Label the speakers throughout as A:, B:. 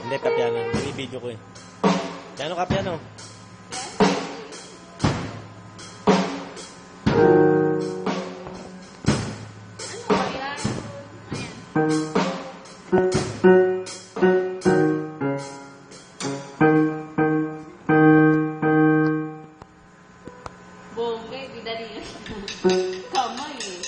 A: Hindi, ka-piano. Binibidyo ko eh. Piano ka, piano.
B: Ano ba yan? Bongga, di dali. Kamay eh.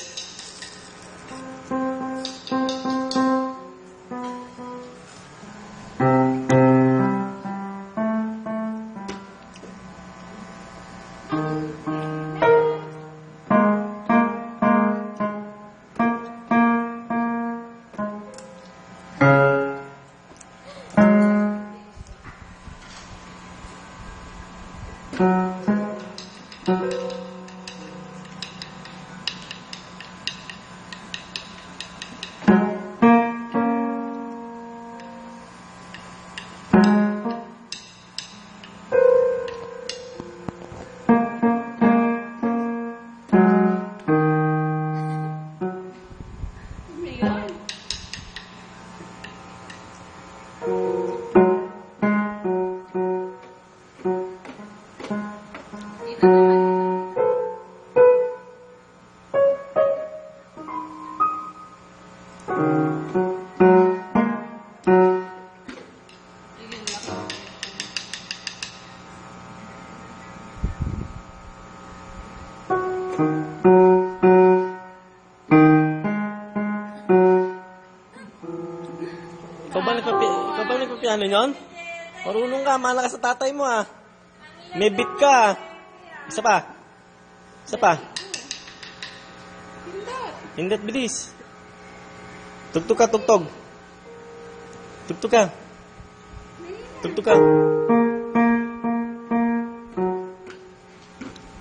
A: Ikaw ba nagpapiano nyon? Marunong ka, mahal ka sa tatay mo ah. May beat ka. Isa pa. Isa pa. Hindot, bilis. Tugtog ka, tugtog. Tugtog ka. Tugtog ka.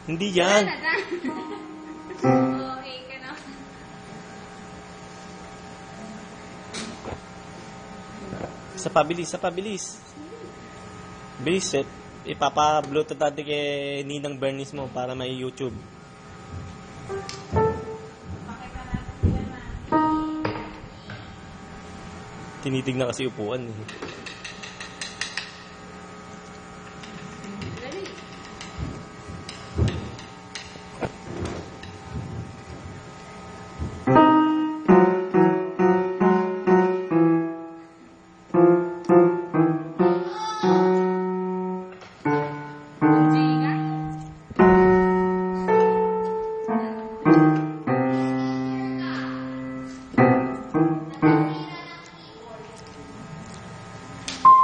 A: Hindi yan.
B: Okay ka na.
A: Isa pa, bilis, isa pa, bilis. Bilis, ipapa-bluetooth natin kay Ninang Bernice mo para may YouTube. Tinitignan kasi upuan eh.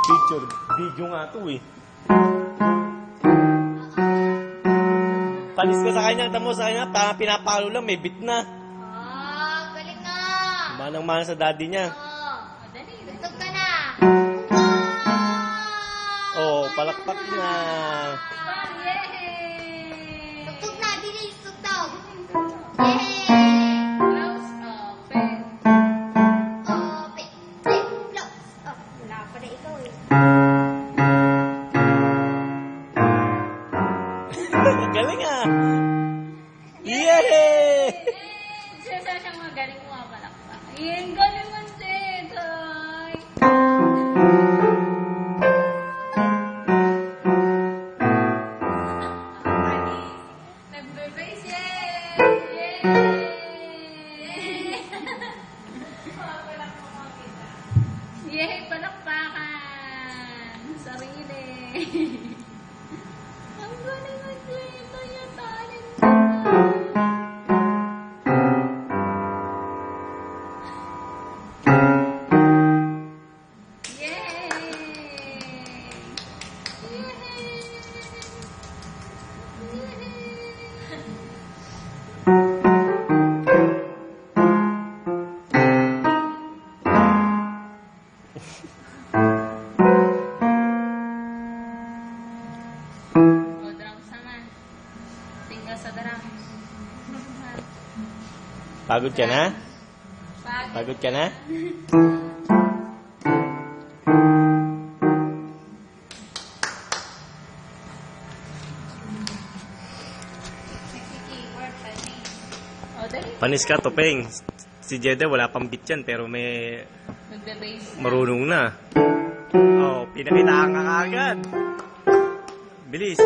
A: Picture, video nga to eh. Panis ka sa kanya, tamo sa kanya, pinapalo lang, may beat na.
B: Galing na.
A: Manang-mana sa daddy niya.
B: Dali, tugtog ka na.
A: Oh, palakpak na.
B: Yay! Tugtog na, bilis, tugtog. Yay! Close, open. Open, close. Oh, wala pa na ikaw eh.
A: Galing ah. Yay!
B: Siyasa siyang magaling mo nga palakpak. Yan, galing mo din, Toy. Nagbe-brace, yay! Yay! Palakpakan kita. Yay, palakpakan! Sarili. Ang galing mo din, Toy, yung talent mo. Drums naman. Tinggal sa drums.
A: Pagod ka na?
B: Pagod.
A: Pagod ka na?
B: Keyboard, panis. O, dali.
A: Panis ka, Topeng. Si Jede wala pang beat yan, pero may
B: Magbe-bass.
A: marunong na. Oh. Pinakitaan ka agad. Bilis.